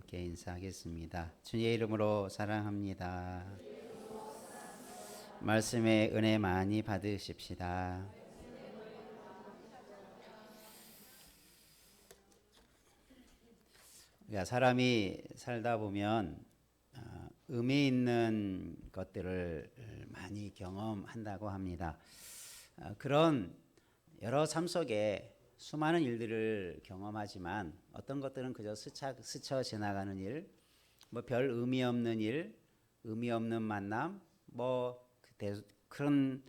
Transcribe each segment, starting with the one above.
함께 인사하겠습니다. 주의 이름으로 사랑합니다. 말씀의 은혜 많이 받으십시다. 사람이 살다 보면 의미 있는 것들을 많이 경험한다고 합니다. 그런 여러 삶 속에 수많은 일들을 경험하지만 어떤 것들은 그저 스쳐 지나가는 일, 별 의미 없는 일, 의미 없는 만남, 그런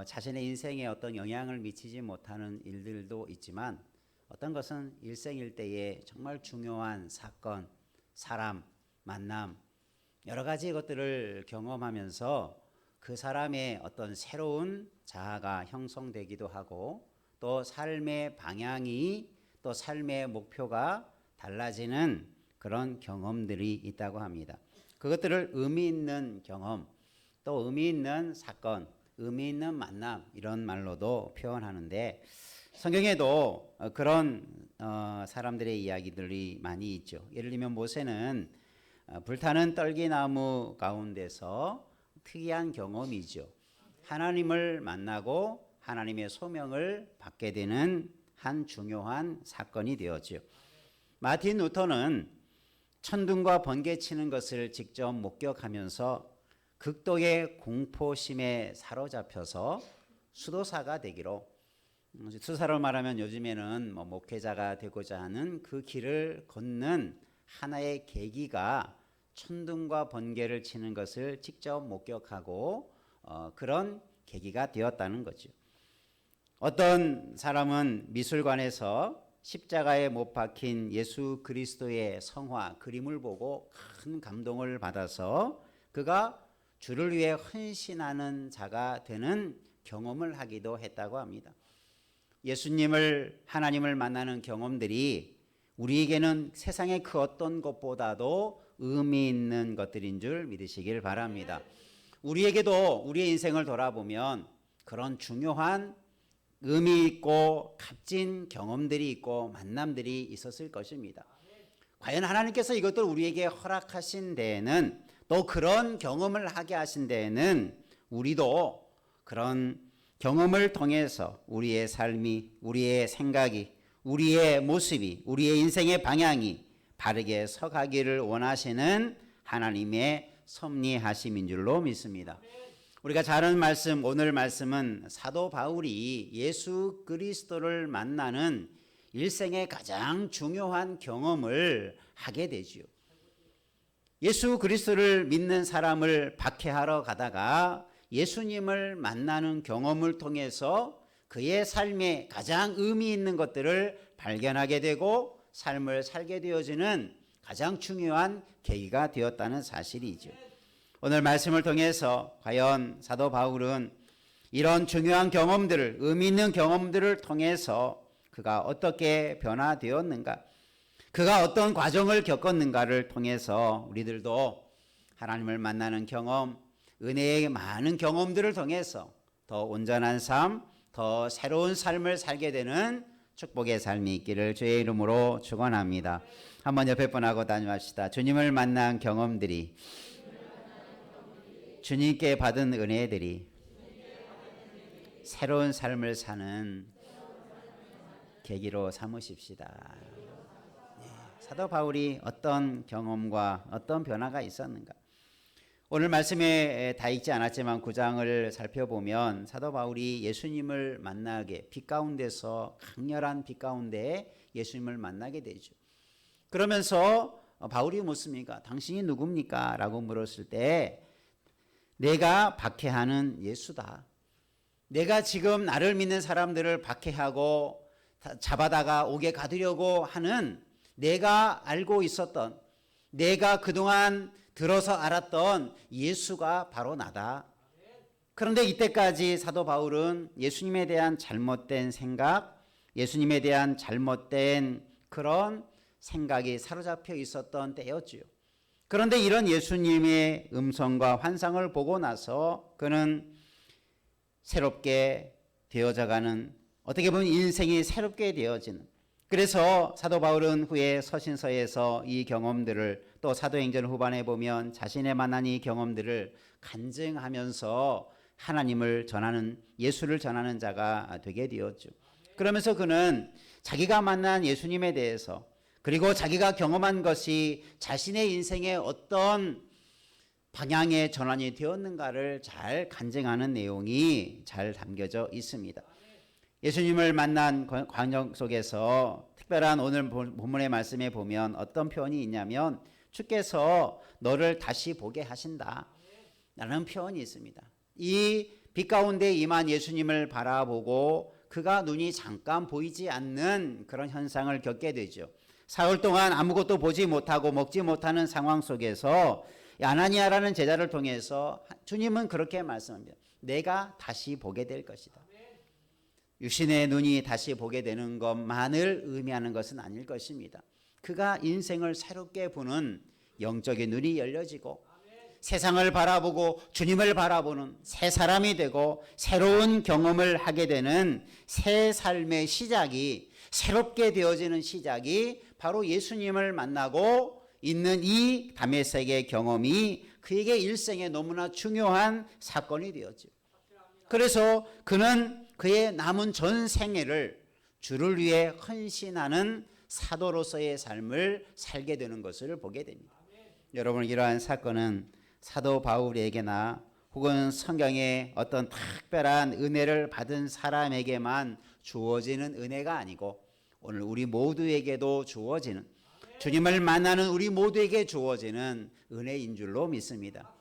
자신의 인생에 어떤 영향을 미치지 못하는 일들도 있지만 어떤 것은 일생일대에 정말 중요한 사건, 사람, 만남, 여러 가지 것들을 경험하면서 그 사람의 어떤 새로운 자아가 형성되기도 하고 또 삶의 방향이 또 삶의 목표가 달라지는 그런 경험들이 있다고 합니다. 그것들을 의미 있는 경험, 또 의미 있는 사건, 의미 있는 만남 이런 말로도 표현하는데 성경에도 그런 사람들의 이야기들이 많이 있죠. 예를 들면 모세는 불타는 떨기나무 가운데서 특이한 경험이죠. 하나님을 만나고 하나님의 소명을 받게 되는 한 중요한 사건이 되었죠. 마틴 루터는 천둥과 번개치는 것을 직접 목격하면서 극도의 공포심에 사로잡혀서 수도사가 되기로, 수사로 말하면 요즘에는 목회자가 되고자 하는 그 길을 걷는 하나의 계기가 천둥과 번개를 치는 것을 직접 목격하고 그런 계기가 되었다는 거죠. 어떤 사람은 미술관에서 십자가에 못 박힌 예수 그리스도의 성화 그림을 보고 큰 감동을 받아서 그가 주를 위해 헌신하는 자가 되는 경험을 하기도 했다고 합니다. 예수님을, 하나님을 만나는 경험들이 우리에게는 세상의 그 어떤 것보다도 의미 있는 것들인 줄 믿으시길 바랍니다. 우리에게도 우리의 인생을 돌아보면 그런 중요한 의미 있고 값진 경험들이 있고 만남들이 있었을 것입니다. 과연 하나님께서 이것들 우리에게 허락하신 데에는, 또 그런 경험을 하게 하신 데에는 우리도 그런 경험을 통해서 우리의 삶이, 우리의 생각이, 우리의 모습이, 우리의 인생의 방향이 바르게 서가기를 원하시는 하나님의 섭리하심인 줄로 믿습니다. 우리가 잘 아는 말씀, 오늘 말씀은 사도 바울이 예수 그리스도를 만나는 일생의 가장 중요한 경험을 하게 되지요. 예수 그리스도를 믿는 사람을 박해하러 가다가 예수님을 만나는 경험을 통해서 그의 삶에 가장 의미 있는 것들을 발견하게 되고 삶을 살게 되어지는 가장 중요한 계기가 되었다는 사실이죠. 오늘 말씀을 통해서 과연 사도 바울은 이런 중요한 경험들을, 의미 있는 경험들을 통해서 그가 어떻게 변화되었는가, 그가 어떤 과정을 겪었는가를 통해서 우리들도 하나님을 만나는 경험, 은혜의 많은 경험들을 통해서 더 온전한 삶, 더 새로운 삶을 살게 되는 축복의 삶이 있기를 주의 이름으로 축원합니다. 한번 옆에 분하고 다녀합시다. 주님을 만난 경험들이, 주님께 받은 은혜들이 새로운 삶을 사는 계기로 삼으십시다. 사도 바울이 어떤 경험과 어떤 변화가 있었는가? 오늘 말씀에 다 읽지 않았지만 9장을 살펴보면 사도 바울이 예수님을 만나게, 빛 가운데서, 강렬한 빛 가운데 예수님을 만나게 되죠. 그러면서 바울이 묻습니까? 당신이 누굽니까? 라고 물었을 때 내가 박해하는 예수다. 내가 지금 나를 믿는 사람들을 박해하고 잡아다가 옥에 가두려고 하는, 내가 알고 있었던, 내가 그동안 들어서 알았던 예수가 바로 나다. 그런데 이때까지 사도 바울은 예수님에 대한 잘못된 생각, 예수님에 대한 잘못된 그런 생각이 사로잡혀 있었던 때였지요. 그런데 이런 예수님의 음성과 환상을 보고 나서 그는 새롭게 되어져가는, 어떻게 보면 인생이 새롭게 되어지는, 그래서 사도 바울은 후에 서신서에서 이 경험들을, 또 사도행전 후반에 보면 자신의 만난 이 경험들을 간증하면서 하나님을 전하는, 예수를 전하는 자가 되게 되었죠. 그러면서 그는 자기가 만난 예수님에 대해서, 그리고 자기가 경험한 것이 자신의 인생의 어떤 방향의 전환이 되었는가를 잘 간증하는 내용이 잘 담겨져 있습니다. 예수님을 만난 과정 속에서 특별한 오늘 본문의 말씀에 보면 어떤 표현이 있냐면, 주께서 너를 다시 보게 하신다 라는 표현이 있습니다. 이 빛 가운데 임한 예수님을 바라보고 그가 눈이 잠깐 보이지 않는 그런 현상을 겪게 되죠. 사흘 동안 아무것도 보지 못하고 먹지 못하는 상황 속에서 아나니아라는 제자를 통해서 주님은 그렇게 말씀합니다. 내가 다시 보게 될 것이다. 육신의 눈이 다시 보게 되는 것만을 의미하는 것은 아닐 것입니다. 그가 인생을 새롭게 보는 영적인 눈이 열려지고 세상을 바라보고 주님을 바라보는 새 사람이 되고 새로운 경험을 하게 되는 새 삶의 시작이, 새롭게 되어지는 시작이 바로 예수님을 만나고 있는 이 다메섹의 경험이 그에게 일생에 너무나 중요한 사건이 되었죠. 그래서 그는 그의 남은 전 생애를 주를 위해 헌신하는 사도로서의 삶을 살게 되는 것을 보게 됩니다. 여러분, 이러한 사건은 사도 바울에게나 혹은 성경의 어떤 특별한 은혜를 받은 사람에게만 주어지는 은혜가 아니고 오늘 우리 모두에게도 주어지는, 주님을 만나는 우리 모두에게 주어지는 은혜인 줄로 믿습니다.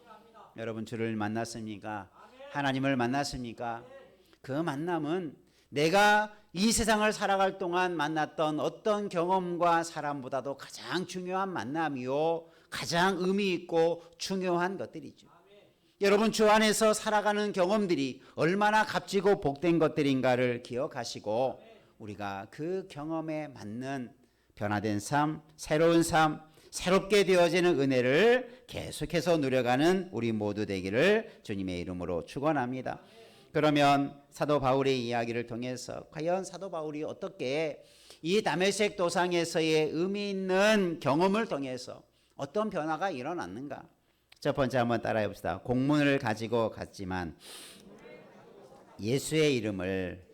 여러분, 주를 만났습니까? 하나님을 만났습니까? 그 만남은 내가 이 세상을 살아갈 동안 만났던 어떤 경험과 사람보다도 가장 중요한 만남이요, 가장 의미 있고 중요한 것들이죠. 여러분, 주 안에서 살아가는 경험들이 얼마나 값지고 복된 것들인가를 기억하시고 우리가 그 경험에 맞는 변화된 삶, 새로운 삶, 새롭게 되어지는 은혜를 계속해서 누려가는 우리 모두 되기를 주님의 이름으로 축원합니다. 그러면 사도 바울의 이야기를 통해서 과연 사도 바울이 어떻게 이 다메섹 도상에서의 의미 있는 경험을 통해서 어떤 변화가 일어났는가? 첫 번째 한번 따라해 봅시다. 공문을 가지고 갔지만 예수의 이름을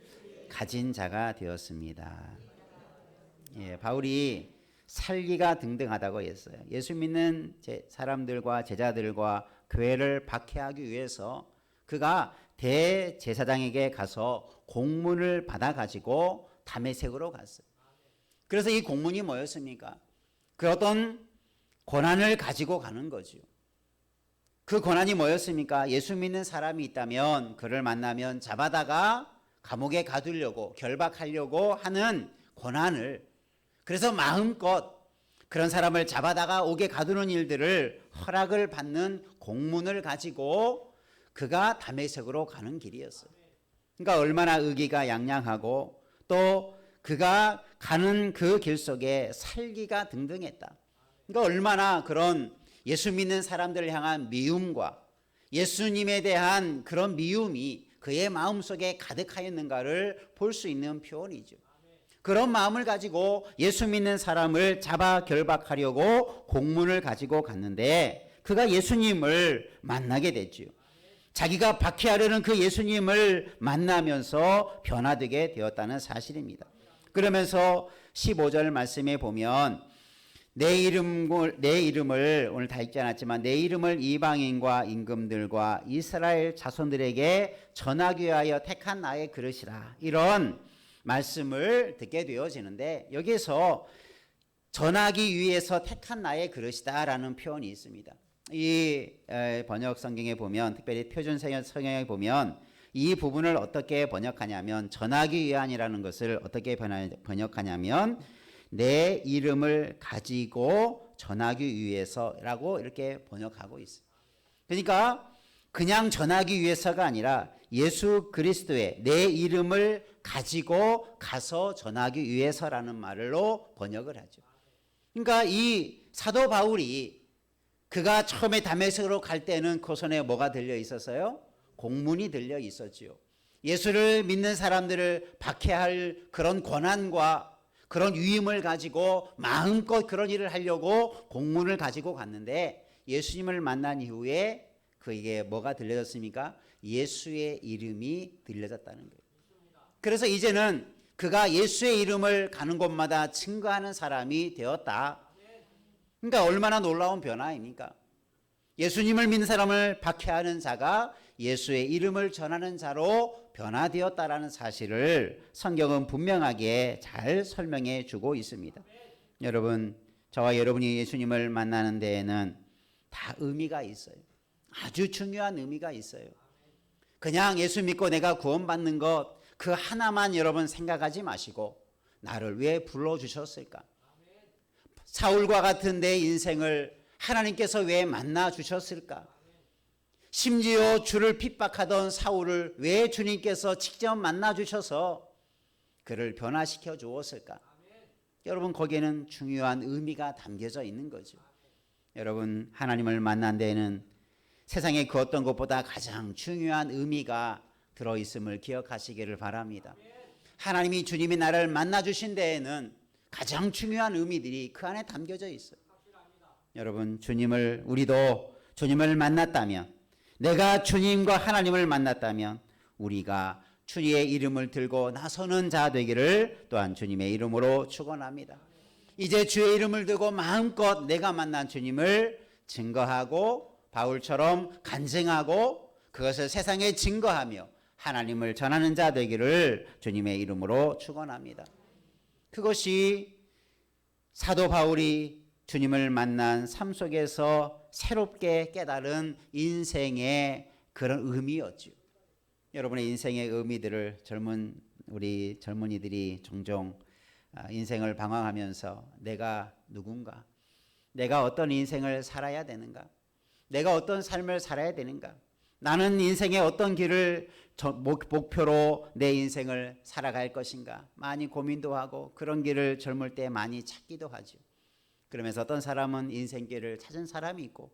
가진 자가 되었습니다. 예, 바울이 살기가 등등하다고 했어요. 예수 믿는 사람들과 제자들과 교회를 박해하기 위해서 그가 대제사장에게 가서 공문을 받아가지고 다메섹으로 갔어요. 그래서 이 공문이 뭐였습니까? 그 어떤 고난을 가지고 가는 거죠. 그 고난이 뭐였습니까? 예수 믿는 사람이 있다면 그를 만나면 잡아다가 감옥에 가두려고, 결박하려고 하는 고난을, 그래서 마음껏 그런 사람을 잡아다가 옥에 가두는 일들을 허락을 받는 공문을 가지고 그가 다메섹으로 가는 길이었어요. 그러니까 얼마나 의기가 양양하고 또 그가 가는 그 길 속에 살기가 등등했다. 그러니까 얼마나 그런 예수 믿는 사람들을 향한 미움과 예수님에 대한 그런 미움이 그의 마음속에 가득하였는가를 볼 수 있는 표현이죠. 그런 마음을 가지고 예수 믿는 사람을 잡아 결박하려고 공문을 가지고 갔는데 그가 예수님을 만나게 됐죠. 자기가 박해하려는 그 예수님을 만나면서 변화되게 되었다는 사실입니다. 그러면서 15절 말씀에 보면 내 이름을 오늘 다 읽지 않았지만 내 이름을 이방인과 임금들과 이스라엘 자손들에게 전하기 위하여 택한 나의 그릇이라, 이런 말씀을 듣게 되어지는데 여기서 전하기 위해서 택한 나의 그릇이다 라는 표현이 있습니다. 이 번역 성경에 보면, 특별히 표준 성경에 보면 이 부분을 어떻게 번역하냐면, 전하기 위한이라는 것을 어떻게 번역하냐면 내 이름을 가지고 전하기 위해서라고 이렇게 번역하고 있어요. 그러니까 그냥 전하기 위해서가 아니라 예수 그리스도의 내 이름을 가지고 가서 전하기 위해서라는 말로 번역을 하죠. 그러니까 이 사도 바울이 그가 처음에 다메섹으로 갈 때는 그 손에 뭐가 들려 있었어요? 공문이 들려 있었지요. 예수를 믿는 사람들을 박해할 그런 고난과 그런 위임을 가지고 마음껏 그런 일을 하려고 공문을 가지고 갔는데 예수님을 만난 이후에 그에게 뭐가 들려졌습니까? 예수의 이름이 들려졌다는 거예요. 그래서 이제는 그가 예수의 이름을 가는 곳마다 증거하는 사람이 되었다. 그러니까 얼마나 놀라운 변화입니까? 예수님을 믿는 사람을 박해하는 자가 예수의 이름을 전하는 자로 변화되었다라는 사실을 성경은 분명하게 잘 설명해 주고 있습니다. 여러분, 저와 여러분이 예수님을 만나는 데에는 다 의미가 있어요. 아주 중요한 의미가 있어요. 그냥 예수 믿고 내가 구원받는 것 그 하나만 여러분 생각하지 마시고 나를 왜 불러주셨을까? 사울과 같은 내 인생을 하나님께서 왜 만나 주셨을까? 심지어 주를 핍박하던 사울을 왜 주님께서 직접 만나 주셔서 그를 변화시켜 주었을까? 여러분, 거기에는 중요한 의미가 담겨져 있는 거죠. 여러분, 하나님을 만난 데에는 세상의 그 어떤 것보다 가장 중요한 의미가 들어있음을 기억하시기를 바랍니다. 하나님이 주님이 나를 만나 주신 데에는 가장 중요한 의미들이 그 안에 담겨져 있어요. 여러분, 우리도 주님을 만났다면, 내가 주님과 하나님을 만났다면 우리가 주의 이름을 들고 나서는 자 되기를 또한 주님의 이름으로 축원합니다. 이제 주의 이름을 들고 마음껏 내가 만난 주님을 증거하고 바울처럼 간증하고 그것을 세상에 증거하며 하나님을 전하는 자 되기를 주님의 이름으로 축원합니다. 그것이 사도 바울이 주님을 만난 삶 속에서 새롭게 깨달은 인생의 그런 의미였죠. 여러분의 인생의 의미들을 우리 젊은이들이 종종 인생을 방황하면서 내가 누군가, 내가 어떤 인생을 살아야 되는가, 내가 어떤 삶을 살아야 되는가, 나는 인생의 어떤 길을 목표로 내 인생을 살아갈 것인가 많이 고민도 하고 그런 길을 젊을 때 많이 찾기도 하죠. 그러면서 어떤 사람은 인생길을 찾은 사람이 있고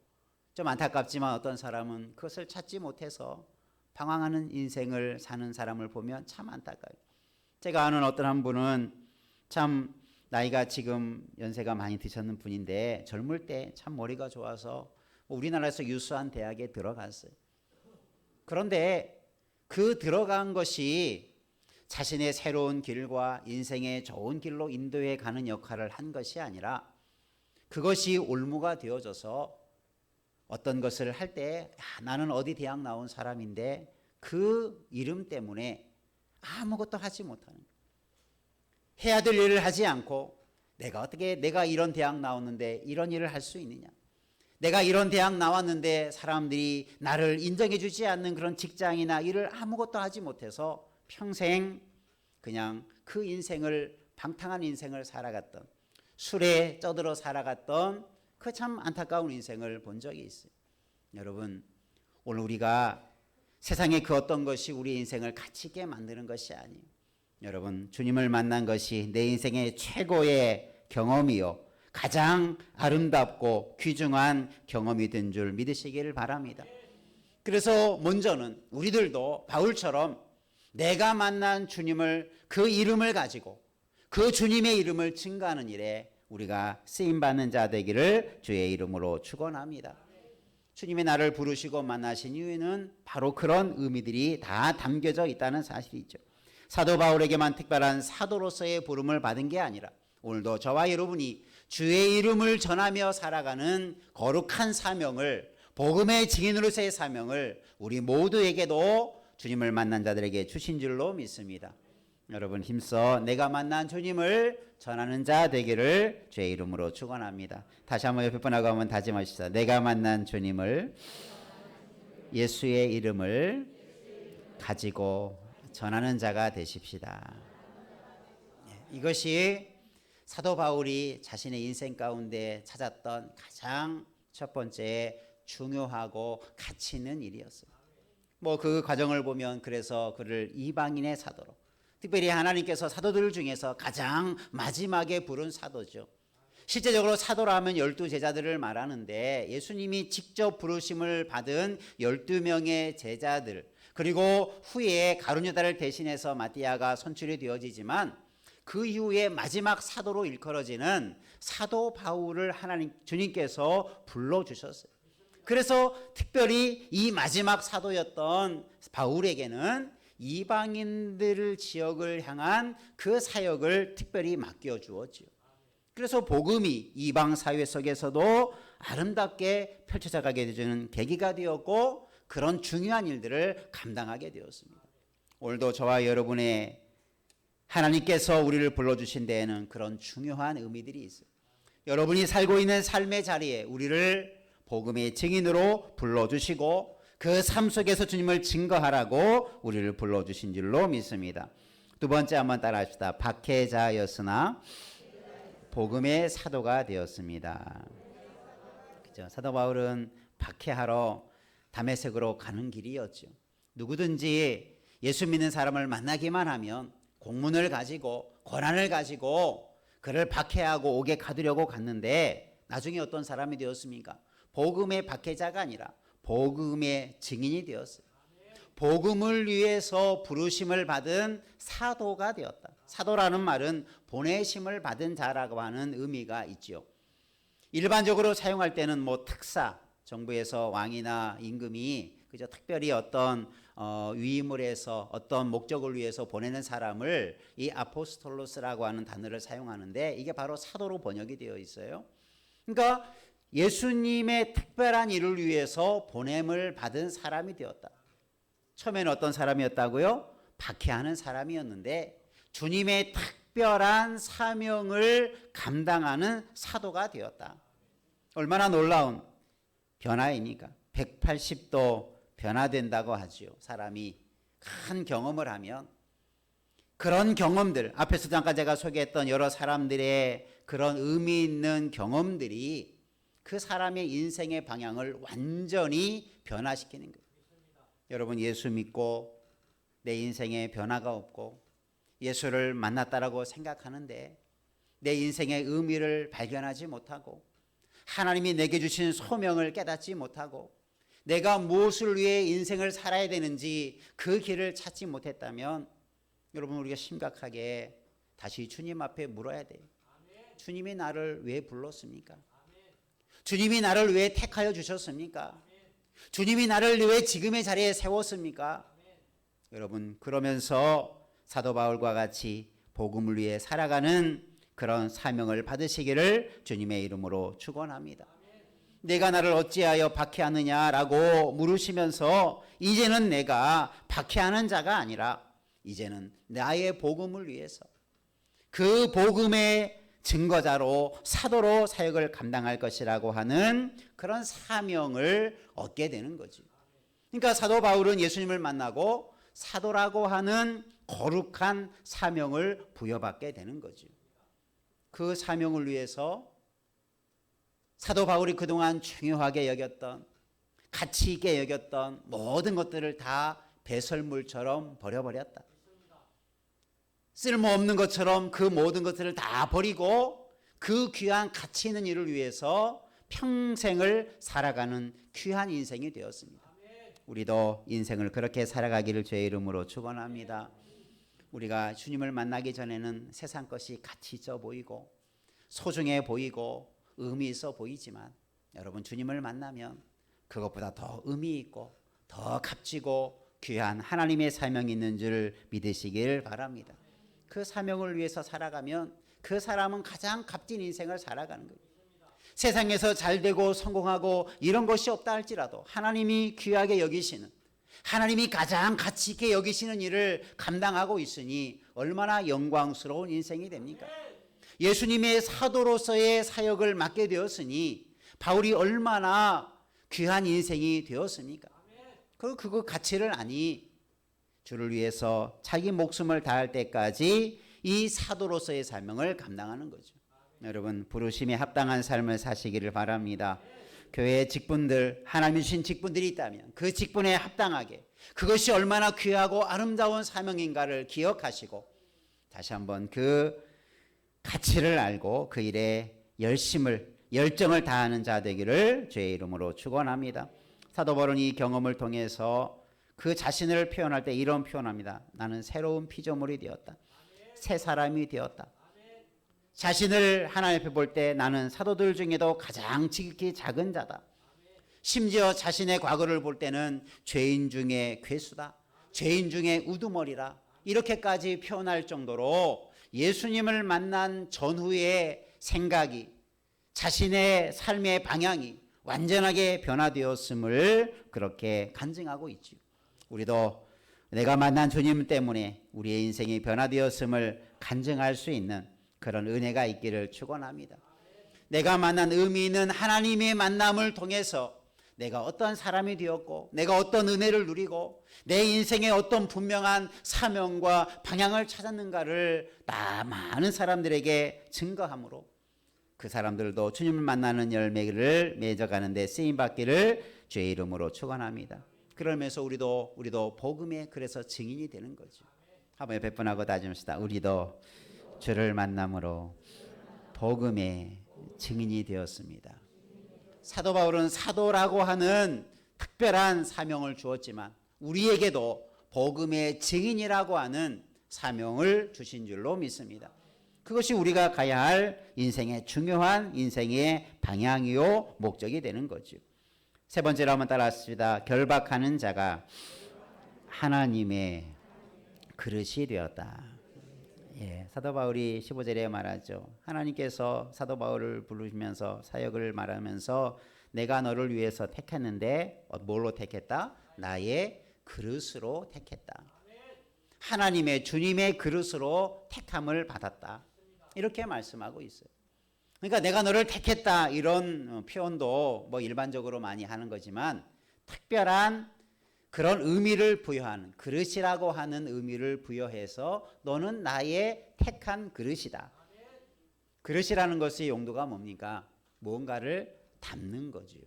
좀 안타깝지만 어떤 사람은 그것을 찾지 못해서 방황하는 인생을 사는 사람을 보면 참 안타까워요. 제가 아는 어떤 한 분은 참 나이가 지금 연세가 많이 드셨는 분인데 젊을 때 참 머리가 좋아서 우리나라에서 유수한 대학에 들어갔어요. 그런데 그 들어간 것이 자신의 새로운 길과 인생의 좋은 길로 인도해 가는 역할을 한 것이 아니라 그것이 올무가 되어져서 어떤 것을 할 때 나는 어디 대학 나온 사람인데 그 이름 때문에 아무것도 하지 못하는 거예요. 해야 될 일을 하지 않고 내가 이런 대학 나왔는데 이런 일을 할 수 있느냐, 내가 이런 대학 나왔는데 사람들이 나를 인정해 주지 않는 그런 직장이나 일을 아무것도 하지 못해서 평생 그냥 그 인생을 방탕한 인생을 살아갔던, 술에 쩌들어 살아갔던 그 참 안타까운 인생을 본 적이 있어요. 여러분, 오늘 우리가 세상의 그 어떤 것이 우리 인생을 가치 있게 만드는 것이 아니에요. 여러분, 주님을 만난 것이 내 인생의 최고의 경험이요 가장 아름답고 귀중한 경험이 된 줄 믿으시기를 바랍니다. 그래서 먼저는 우리들도 바울처럼 내가 만난 주님을, 그 이름을 가지고 그 주님의 이름을 증거하는 일에 우리가 쓰임받는 자 되기를 주의 이름으로 축원합니다. 주님이 나를 부르시고 만나신 이유에는 바로 그런 의미들이 다 담겨져 있다는 사실이죠. 사도 바울에게만 특별한 사도로서의 부름을 받은 게 아니라 오늘도 저와 여러분이 주의 이름을 전하며 살아가는 거룩한 사명을, 복음의 증인으로서의 사명을 우리 모두에게도 주님을 만난 자들에게 주신 줄로 믿습니다. 여러분, 힘써 내가 만난 주님을 전하는 자 되기를 주의 이름으로 축원합니다. 다시 한번 옆에 분하고 한번 다짐하시다. 내가 만난 주님을, 예수의 이름을 가지고 전하는 자가 되십시다. 이것이 사도 바울이 자신의 인생 가운데 찾았던 가장 첫 번째 중요하고 가치 있는 일이었어요. 그 과정을 보면 그래서 그를 이방인의 사도로, 특별히 하나님께서 사도들 중에서 가장 마지막에 부른 사도죠. 실제적으로 사도라 하면 12제자들을 말하는데 예수님이 직접 부르심을 받은 12명의 제자들, 그리고 후에 가룟유다를 대신해서 마띠아가 선출이 되어지지만 그 이후에 마지막 사도로 일컬어지는 사도 바울을 하나님 주님께서 불러주셨어요. 그래서 특별히 이 마지막 사도였던 바울에게는 이방인들 지역을 향한 그 사역을 특별히 맡겨주었지요. 그래서 복음이 이방 사회 속에서도 아름답게 펼쳐져 가게 되는 계기가 되었고 그런 중요한 일들을 감당하게 되었습니다. 오늘도 저와 여러분의 하나님께서 우리를 불러주신 데에는 그런 중요한 의미들이 있어요. 여러분이 살고 있는 삶의 자리에 우리를 복음의 증인으로 불러주시고 그 삶 속에서 주님을 증거하라고 우리를 불러주신 줄로 믿습니다. 두 번째 한번 따라합시다. 박해자였으나 복음의 사도가 되었습니다. 그죠? 사도 바울은 박해하러 다메섹으로 가는 길이었죠. 누구든지 예수 믿는 사람을 만나기만 하면 공문을 가지고 권한을 가지고 그를 박해하고 옥에 가두려고 갔는데 나중에 어떤 사람이 되었습니까? 복음의 박해자가 아니라 복음의 증인이 되었어요. 복음을 위해서 부르심을 받은 사도가 되었다. 사도라는 말은 보내심을 받은 자라고 하는 의미가 있죠. 일반적으로 사용할 때는 특사, 정부에서 왕이나 임금이 그저 특별히 어떤 위임을 해서 어떤 목적을 위해서 보내는 사람을 이 아포스톨로스라고 하는 단어를 사용하는데 이게 바로 사도로 번역이 되어 있어요. 그러니까 예수님의 특별한 일을 위해서 보냄을 받은 사람이 되었다. 처음에는 어떤 사람이었다고요? 박해하는 사람이었는데 주님의 특별한 사명을 감당하는 사도가 되었다. 얼마나 놀라운 변화입니까? 180도 변화된다고 하죠. 사람이 큰 경험을 하면 그런 경험들, 앞에서 잠깐 제가 소개했던 여러 사람들의 그런 의미 있는 경험들이 그 사람의 인생의 방향을 완전히 변화시키는 거예요. 여러분 예수 믿고 내 인생에 변화가 없고 예수를 만났다라고 생각하는데 내 인생의 의미를 발견하지 못하고 하나님이 내게 주신 소명을 깨닫지 못하고 내가 무엇을 위해 인생을 살아야 되는지 그 길을 찾지 못했다면 여러분 우리가 심각하게 다시 주님 앞에 물어야 돼요. 주님이 나를 왜 불렀습니까? 주님이 나를 왜 택하여 주셨습니까? 주님이 나를 왜 지금의 자리에 세웠습니까? 여러분 그러면서 사도 바울과 같이 복음을 위해 살아가는 그런 사명을 받으시기를 주님의 이름으로 축원합니다. 내가 나를 어찌하여 박해하느냐라고 물으시면서 이제는 내가 박해하는 자가 아니라 이제는 나의 복음을 위해서 그 복음의 증거자로 사도로 사역을 감당할 것이라고 하는 그런 사명을 얻게 되는 거죠. 그러니까 사도 바울은 예수님을 만나고 사도라고 하는 거룩한 사명을 부여받게 되는 거죠. 그 사명을 위해서 사도 바울이 그동안 중요하게 여겼던 가치 있게 여겼던 모든 것들을 다 배설물처럼 버려버렸다. 쓸모없는 것처럼 그 모든 것들을 다 버리고 그 귀한 가치 있는 일을 위해서 평생을 살아가는 귀한 인생이 되었습니다. 우리도 인생을 그렇게 살아가기를 주의 이름으로 축원합니다. 우리가 주님을 만나기 전에는 세상 것이 가치 있어 보이고 소중해 보이고 의미 있어 보이지만 여러분 주님을 만나면 그것보다 더 의미 있고 더 값지고 귀한 하나님의 사명이 있는 줄 믿으시길 바랍니다. 그 사명을 위해서 살아가면 그 사람은 가장 값진 인생을 살아가는 거예요. 세상에서 잘되고 성공하고 이런 것이 없다 할지라도 하나님이 귀하게 여기시는 하나님이 가장 가치 있게 여기시는 일을 감당하고 있으니 얼마나 영광스러운 인생이 됩니까? 예수님의 사도로서의 사역을 맡게 되었으니 바울이 얼마나 귀한 인생이 되었습니까? 그 가치를 아니 주를 위해서 자기 목숨을 다할 때까지 이 사도로서의 사명을 감당하는 거죠. 여러분 부르심에 합당한 삶을 사시기를 바랍니다. 교회의 직분들 하나님이 주신 직분들이 있다면 그 직분에 합당하게 그것이 얼마나 귀하고 아름다운 사명인가를 기억하시고 다시 한번 그 가치를 알고 그 일에 열정을 다하는 자 되기를 주의 이름으로 축원합니다. 사도 바울은 이 경험을 통해서 그 자신을 표현할 때 이런 표현합니다. 나는 새로운 피조물이 되었다. 새 사람이 되었다. 자신을 하나님 앞에 볼 때 나는 사도들 중에도 가장 지극히 작은 자다. 심지어 자신의 과거를 볼 때는 죄인 중에 괴수다. 죄인 중에 우두머리라. 이렇게까지 표현할 정도로 예수님을 만난 전후의 생각이, 자신의 삶의 방향이 완전하게 변화되었음을 그렇게 간증하고 있죠. 우리도 내가 만난 주님 때문에 우리의 인생이 변화되었음을 간증할 수 있는 그런 은혜가 있기를 축원합니다. 내가 만난 의미 있는 하나님의 만남을 통해서 내가 어떤 사람이 되었고, 내가 어떤 은혜를 누리고, 내 인생에 어떤 분명한 사명과 방향을 찾았는가를 많은 사람들에게 증거함으로 그 사람들도 주님을 만나는 열매를 맺어가는 데 쓰임받기를 주의 이름으로 축원합니다. 그러면서 우리도 복음의 그래서 증인이 되는 거죠. 한번 옆에 분하고 다짐합시다. 우리도 주를 만남으로 복음의 증인이 되었습니다. 사도 바울은 사도라고 하는 특별한 사명을 주었지만 우리에게도 복음의 증인이라고 하는 사명을 주신 줄로 믿습니다. 그것이 우리가 가야 할 인생의 중요한 인생의 방향이요 목적이 되는 거죠. 세 번째로 한번 따라하십시다. 결박하는 자가 하나님의 그릇이 되었다. 사도 바울이 15절에 말하죠. 하나님께서 사도 바울을 부르시면서 사역을 말하면서 내가 너를 위해서 택했는데 뭘로 택했다? 나의 그릇으로 택했다. 하나님의 주님의 그릇으로 택함을 받았다. 이렇게 말씀하고 있어요. 그러니까 내가 너를 택했다 이런 표현도 뭐 일반적으로 많이 하는 거지만 특별한 그런 의미를 부여하는, 그릇이라고 하는 의미를 부여해서 너는 나의 택한 그릇이다. 그릇이라는 것의 용도가 뭡니까? 무언가를 담는 거지요.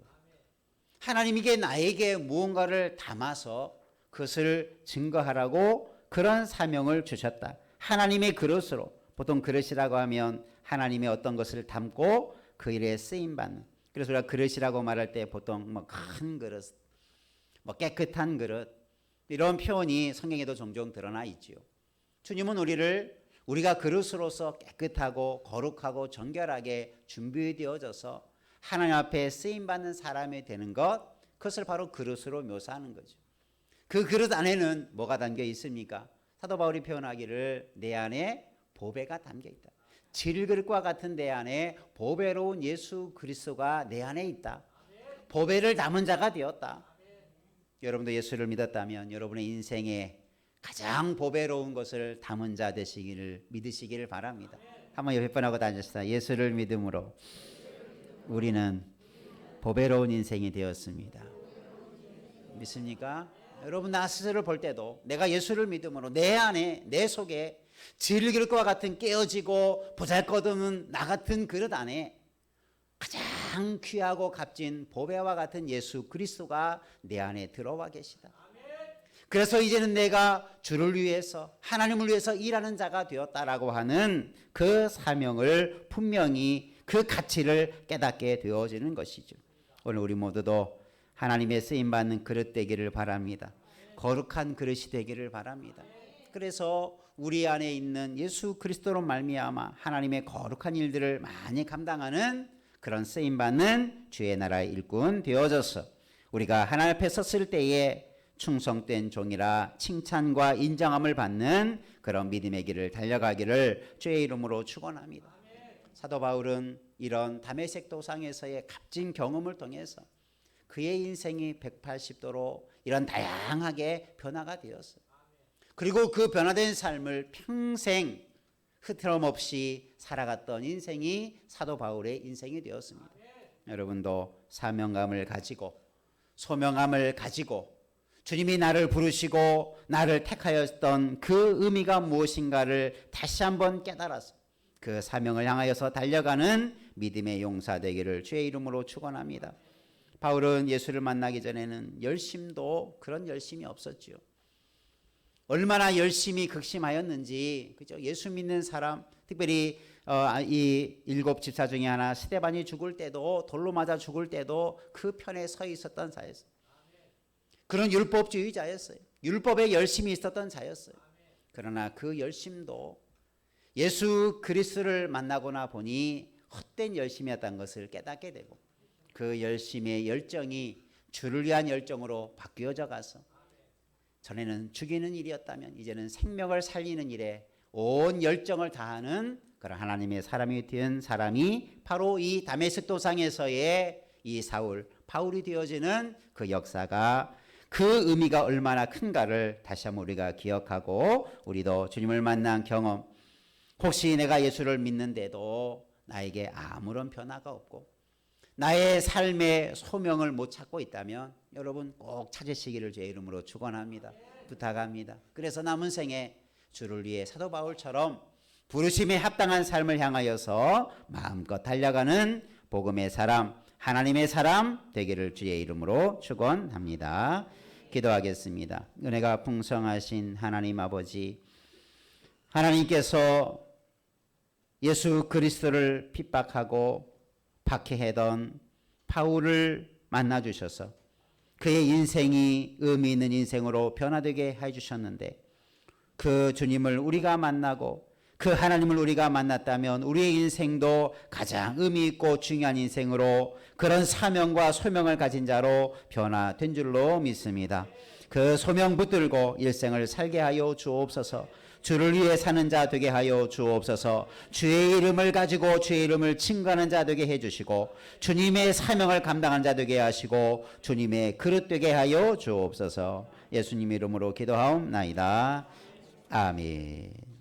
하나님께 나에게 무언가를 담아서 그것을 증거하라고 그런 사명을 주셨다. 하나님의 그릇으로, 보통 그릇이라고 하면 하나님의 어떤 것을 담고 그 일에 쓰임받는, 그래서 우리가 그릇이라고 말할 때 보통 뭐 큰 그릇, 뭐 깨끗한 그릇, 이런 표현이 성경에도 종종 드러나 있지요. 주님은 우리가 그릇으로서 깨끗하고 거룩하고 정결하게 준비되어져서 하나님 앞에 쓰임받는 사람이 되는 것, 그것을 바로 그릇으로 묘사하는 거죠. 그 그릇 안에는 뭐가 담겨 있습니까? 사도 바울이 표현하기를 내 안에 보배가 담겨 있다. 질그릇과 같은 내 안에 보배로운 예수 그리스도가 내 안에 있다. 보배를 담은 자가 되었다. 여러분도 예수를 믿었다면 여러분의 인생에 가장 보배로운 것을 담은 자 되시기를 믿으시기를 바랍니다. 한번 옆에 분하고 다니시다. 예수를 믿음으로 우리는 보배로운 인생이 되었습니다. 믿습니까? 여러분 나 스스로를 볼 때도 내가 예수를 믿음으로 내 안에 내 속에 질그릇과 같은 깨어지고 보잘것없는 나 같은 그릇 안에 가장 귀하고 값진 보배와 같은 예수 그리스도가 내 안에 들어와 계시다. 그래서 이제는 내가 주를 위해서 하나님을 위해서 일하는 자가 되었다라고 하는 그 사명을 분명히 그 가치를 깨닫게 되어지는 것이죠. 오늘 우리 모두도 하나님의 쓰임받는 그릇 되기를 바랍니다. 거룩한 그릇이 되기를 바랍니다. 그래서 우리 안에 있는 예수 그리스도로 말미암아 하나님의 거룩한 일들을 많이 감당하는 그런 쓰임받는 주의 나라의 일꾼 되어져서 우리가 하나님 앞에 섰을 때에 충성된 종이라 칭찬과 인정함을 받는 그런 믿음의 길을 달려가기를 주의 이름으로 축원합니다. 사도 바울은 이런 다메섹 도상에서의 값진 경험을 통해서 그의 인생이 180도로 이런 다양하게 변화가 되었어요. 그리고 그 변화된 삶을 평생 흐트럼없이 살아갔던 인생이 사도 바울의 인생이 되었습니다. 여러분도 사명감을 가지고 소명함을 가지고 주님이 나를 부르시고 나를 택하였던 그 의미가 무엇인가를 다시 한번 깨달아서 그 사명을 향하여서 달려가는 믿음의 용사 되기를 주의 이름으로 축원합니다. 바울은 예수를 만나기 전에는 열심도 그런 열심이 없었지요. 얼마나 열심히 극심하였는지, 그죠? 예수 믿는 사람, 특별히 이 7 집사 중에 하나 스데반이 죽을 때도, 돌로 맞아 죽을 때도 그 편에 서 있었던 자였어요. 그런 율법주의자였어요. 율법에 열심히 있었던 자였어요. 그러나 그 열심도 예수 그리스도를 만나고나 보니 헛된 열심이었다는 것을 깨닫게 되고 그 열심의 열정이 주를 위한 열정으로 바뀌어져 가서 전에는 죽이는 일이었다면 이제는 생명을 살리는 일에 온 열정을 다하는 그런 하나님의 사람이 된 사람이 바로 이 다메섹 도상에서의 이 사울 바울이 되어지는 그 역사가 그 의미가 얼마나 큰가를 다시 한번 우리가 기억하고 우리도 주님을 만난 경험, 혹시 내가 예수를 믿는데도 나에게 아무런 변화가 없고 나의 삶의 소명을 못 찾고 있다면 여러분 꼭 찾으시기를 주의 이름으로 축원합니다. 부탁합니다. 그래서 남은 생에 주를 위해 사도 바울처럼 부르심에 합당한 삶을 향하여서 마음껏 달려가는 복음의 사람, 하나님의 사람 되기를 주의 이름으로 축원합니다. 기도하겠습니다. 은혜가 풍성하신 하나님 아버지, 하나님께서 예수 그리스도를 핍박하고 박해하던 바울을 만나주셔서 그의 인생이 의미 있는 인생으로 변화되게 해주셨는데 그 주님을 우리가 만나고 그 하나님을 우리가 만났다면 우리의 인생도 가장 의미 있고 중요한 인생으로 그런 사명과 소명을 가진 자로 변화된 줄로 믿습니다. 그 소명 붙들고 일생을 살게 하여 주옵소서. 주를 위해 사는 자 되게 하여 주옵소서. 주의 이름을 가지고 주의 이름을 증거하는 자 되게 해주시고 주님의 사명을 감당하는 자 되게 하시고 주님의 그릇 되게 하여 주옵소서. 예수님 이름으로 기도하옵나이다. 아멘.